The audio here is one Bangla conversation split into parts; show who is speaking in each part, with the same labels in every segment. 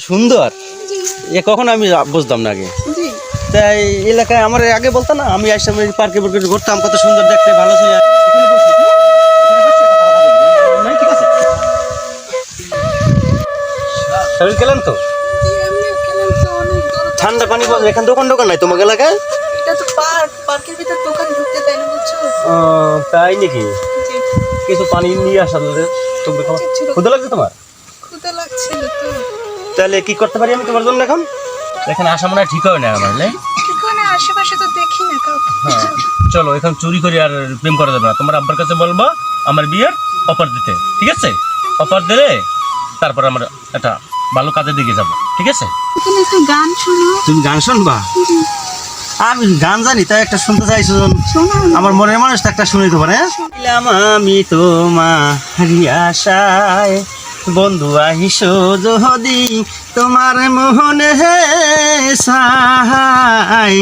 Speaker 1: সুন্দর এ কখন আমি বুঝতাম না আগে। তাই এলাকায় আমার আগে বলতো না, আমি আসতাম পার্কে পার্কে ঘুরতাম, কত সুন্দর দেখতে, ভালো ছিল। শরীর খেলেন তো ঠান্ডা পানি পাওয়া যায়। এখানে দোকান টোকান নাই তোমাকে এলাকায়?
Speaker 2: এটা তো পার্ক, পার্কের ভিতর দোকান ঢুকতে দেয় না, বুঝছো?
Speaker 1: তাই নাকি? কিছু পানি নিয়ে আসা তুমি ক্ষুধা লাগছে তোমার?
Speaker 2: ক্ষুধা লাগছিল তো।
Speaker 1: তাহলে কি করতে পারি আমি তোমার জন্য এখন? এখানে আসা মনে হয় ঠিক হয় না আমার।
Speaker 2: এখানে আশেপাশে তো দেখি না কাউকে।
Speaker 1: চলো এখন চুরি করি আর প্রেম করা যাবে না। তোমার আব্বার কাছে বলবা আমার বিয়ের অফার দিতে, ঠিক আছে? অফার দিলে তারপর আমরা একটা ভালো কাজের দিকে যাবো, ঠিক আছে?
Speaker 2: এখানে একটু গান শোনো।
Speaker 1: তুমি গান শুনবা? আমি গান জানি, তাই একটা শুনতে চাইছো? আমার মনের মানুষ একটা শুনে তো পারে। আমি তোমার আশায় বন্ধু আহিসো যদি তোমার মোহনে সাহায়,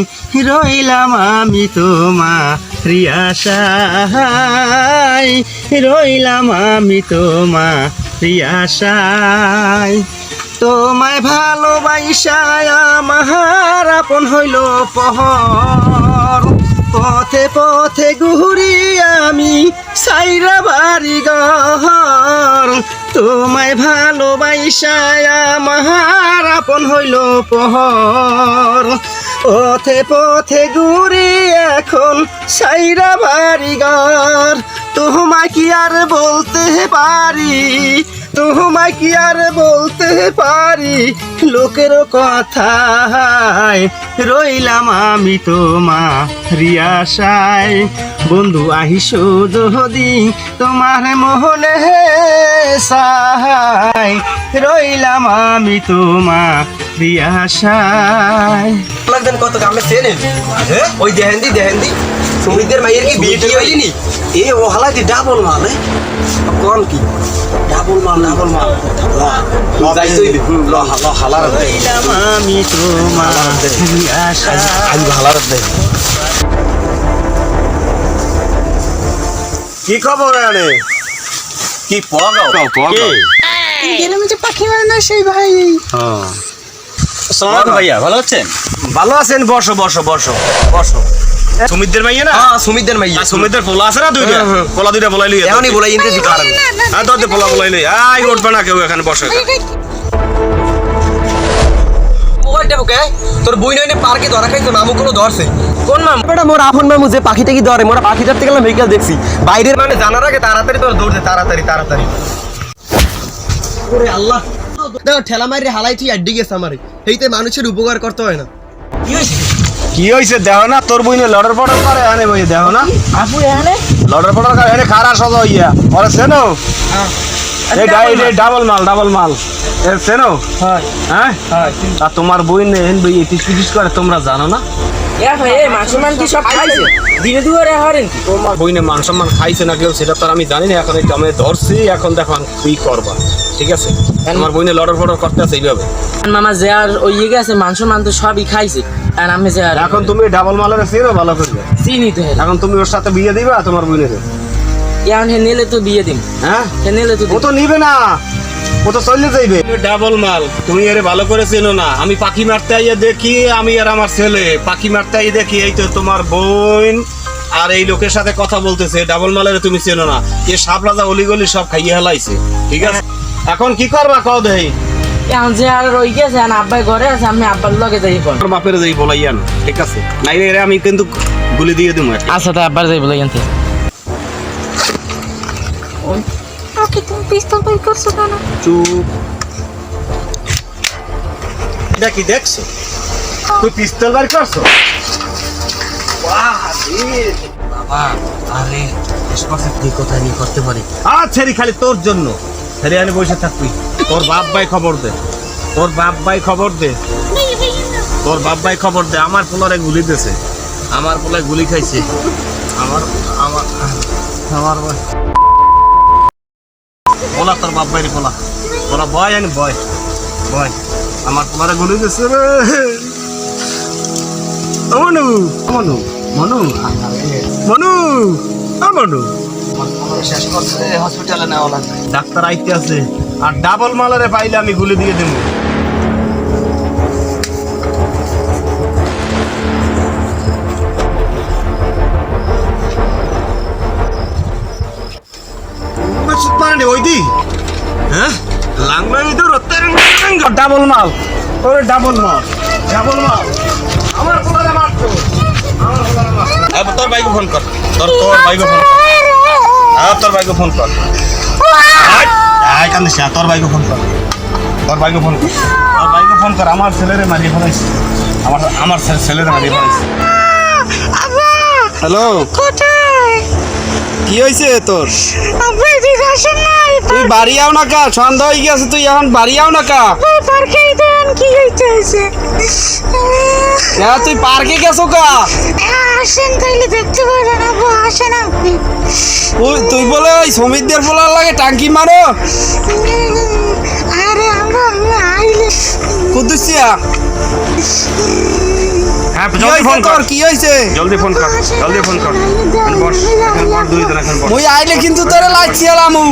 Speaker 1: রইলাম আমি তোমার আশায়, রইলাম আমি তোমার আশায়। তোমায় ভালোবাসায় আমার আপন হইল পহর, পথে পথে ঘুরি আমি সাইরা বাড়ি ঘর। তোমায় ভালোবাসায় আমার আপন হইল পহর, পথে পথে ঘুরি এখন সাইরা বাড়ি ঘর। তোমায় কি আর বলতে পারি, তোমায় কি আর বলতে পারি, লোকের কথায় রইলাম আমি তোমার আশায়। বন্ধু আহিসো যদি তোমার মোহনে সাহায়, রইলাম আমি তোমার আশায়।
Speaker 3: লাগবেন কত কামে চেনেন? ওই দেহেন্দি দেহেন্দি সুমিদের মাইয়ের কি বিয়ে টিয়ে হইলি নি? এ ও হালাই দি ডাবল মাল কোন কি ডাবল মাল যাইছই ল হালার
Speaker 1: রইলাম আমি তোমার আশায়।
Speaker 3: আজ হালার দে। কি খবর আনে? কি পগাও পগাও
Speaker 2: গ্রামে যে পাখি মারে না সেই ভাই।
Speaker 1: আসসালামু আলাইকুম ভাইয়া, ভালো আছেন?
Speaker 3: ভালো আছেন? বসো বসো বসো বসো।
Speaker 1: সুমিতদের মাইয়া না?
Speaker 3: হ্যাঁ সুমিদের মাইয়া।
Speaker 1: সুমিতদের পোলা আছে না দুইটা? পোলা দুইটা বলাই লই।
Speaker 3: এখনই বলাই ইনতে দিকার।
Speaker 1: হ্যাঁ দরদে পোলা বলাই লই। আই উঠবে না কেউ, এখানে বসে।
Speaker 3: মোবাইলটা ওকে তোর বই নইনে পার্কে ধরা খাইতো, মামু কোনো ধরছে।
Speaker 1: কোন মামু?
Speaker 3: বেটা মোর আপন মামু যে পাখিটা কি ধরে, মোরা পাখি ধরতে গেলাম ভেহিকেল দেখছি বাইরের, মানে জানার আগে তাড়াতাড়ি তোর দৌড় দে, তাড়াতাড়ি তাড়াতাড়ি। ওরে আল্লাহ, দেখো ঠেলা মারি হালাই তুই আড্ডি গেছে আমারে। এইতে মানুষের উপকার করতে হয় না।
Speaker 1: কি হইছে?
Speaker 3: কি হইছে দেহ না? তোর বইনে লড়ার পড়ার করে আনে বই দেহ না?
Speaker 2: আপু এখানে
Speaker 3: লড়ার পড়ার করে এনে খারা সজা হইয়া ওরে সেনো। এই ডাবল মাল ডাবল মাল এ সেনো।
Speaker 2: হয়
Speaker 3: হ্যাঁ
Speaker 2: হয়।
Speaker 3: আর তোমার বইনে এন বই ইটিস পিটিস করে তোমরা জানো না?
Speaker 2: এ ভাই এ মাছমান কি সব খাইছে দিনে দুয়ারে হারেন কি?
Speaker 3: তোমার বইনে মান সম্মান খাইছে না কেউ সেটা তো আর আমি জানি না। এখন এই আমি ধরছি, এখন দেখো কি করবা, ঠিক আছে? আমার বইনে লড়ার ফড়ার করতে আছে এইভাবে।
Speaker 2: মামা যে আর ওই ইয়ে গেছে মাংস তো সবই খাইছে, আর আমি যে আর
Speaker 3: এখন তুমি ডাবল মালের চেনো ভালো করবে।
Speaker 2: চিনি তো হেরে।
Speaker 3: এখন তুমি ওর সাথে বিয়ে দিবা তোমার বইনের?
Speaker 2: এখন হে নিলে তো বিয়ে দিম।
Speaker 3: হ্যাঁ
Speaker 2: হে নিলে তো
Speaker 3: ও তো নিবে না, ও তো চলে যাইবে। ডাবল মাল তুমি এর ভালো করে চেনো না। আমি পাখি মারতে আইয়া দেখি, আমি আর আমার ছেলে পাখি মারতে আইয়া দেখি এই তো তোমার বোন আর এই লোকের সাথে কথা বলতেছে। ডাবল মালের তুমি চেনো না? এ সাপ রাজা অলিগলি সব খাইয়ে হেলাইছে, ঠিক আছে? এখন কি করবা কও দেই?
Speaker 2: এখন যে আর ওই গেছে আর আব্বাই ঘরে আছে, আমি আব্বার লগে যাই কোন।
Speaker 3: তোর বাপের যাই বলাইয়ান, ঠিক আছে? নাই রে আমি কিন্তু গুলি দিয়ে দিমু।
Speaker 2: আচ্ছা তাই আব্বার যাই বলে জানতে।
Speaker 4: ওকে তুমি পিস্তল বের করছো কেন?
Speaker 3: চুপ। এটা কি দেখছো? তুই পিস্তল বার করছো?
Speaker 1: বাবা আরে এসপাশে কি কথা নিয়ে করতে পারি?
Speaker 3: আচ্ছা খালি তোর জন্য ছেড়ে আনে বসে থাকবি। তোর বাপ ভাই খবর দে, তোর বাপ ভাই খবর দে, তোর বাপ ভাই খবর দে। আমার পোলারে গুলি দিয়েছে, আমার পোলায় গুলি খাইছে। আমার আমার আমার বলা তোর বাপ ভাইরে বলা, বলা বয় আনি বয় বয়। আমার পোলারে গুলি দিয়েছে রে। মনু মনু মনু মনু মনু
Speaker 1: শেষ করছে, হসপিটালে নেওয়া লাগবে।
Speaker 3: ডাক্তার আইতে আছে। আর ডাবল মালারে পাইলে আমি গুলি দিয়ে দেবো। মানে ওই দি হ্যাঁ লাংলামি তো ডাবল মাল ওরে ডাবল মাল আমার কোলারে মারতো তোর ভাইকে ফোন কর তোর ভাইকে ফোন কর তোর ভাইকে ফোন কর কান্দিস না তোর ভাইকে ফোন কর আমার ছেলেরে মারিয়ে ফেলাইছে আমার ছেলেরে মারিয়ে ফেলাইছে হ্যালো
Speaker 4: কোথায়
Speaker 3: কি হয়েছে তোর
Speaker 4: আপনি এদিকে আসেন না
Speaker 3: তুই বাড়ি আও না কা সন্ধ্যা হয়ে গেছে তুই এখন বাড়ি আও না কা
Speaker 4: পার্কে দেন কি হইতেছে
Speaker 3: তুই পার্কে গেছো কা
Speaker 4: আসেন তাইলে দেখতে পারেন আব্বা আসেন আপনি
Speaker 3: তুই বলে ওই সমিতদের বলার লাগে টাঙ্কি মারো
Speaker 4: আরে আমরা আইলে
Speaker 3: কুদ্দুসিয়া
Speaker 1: হ্যাঁ
Speaker 3: কি হয়েছে তোর কি হয়েছে
Speaker 1: জলদি ফোন কর বস দুই দিন এখন
Speaker 3: মুই আইলে কিন্তু তোরে লাগছি আলামু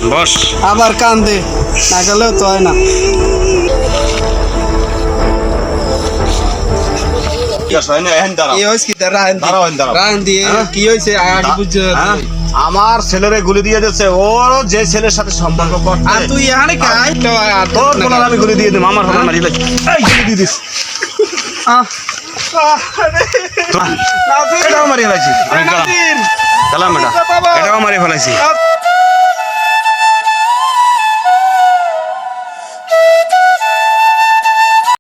Speaker 1: বস
Speaker 3: আবার কান্দে না গেলেও তো হয় না কি হয়েছে কি তার রান দিয়ে কি হয়েছে আগে বুঝছো
Speaker 1: আমার ছেলেরে গুলি দিয়ে দিচ্ছে ওর যে ছেলের সাথে সম্পর্ক করতে
Speaker 3: আর তুই এখানে কাই
Speaker 1: তোর কোলার আমি গুলি দিয়ে দিম আমার হাতে মারি লাগি এই গুলি দিয়ে দিস এটাও মারি ফেলাইছি আমি গেলাম এটা এটাও মারি ফেলাইছি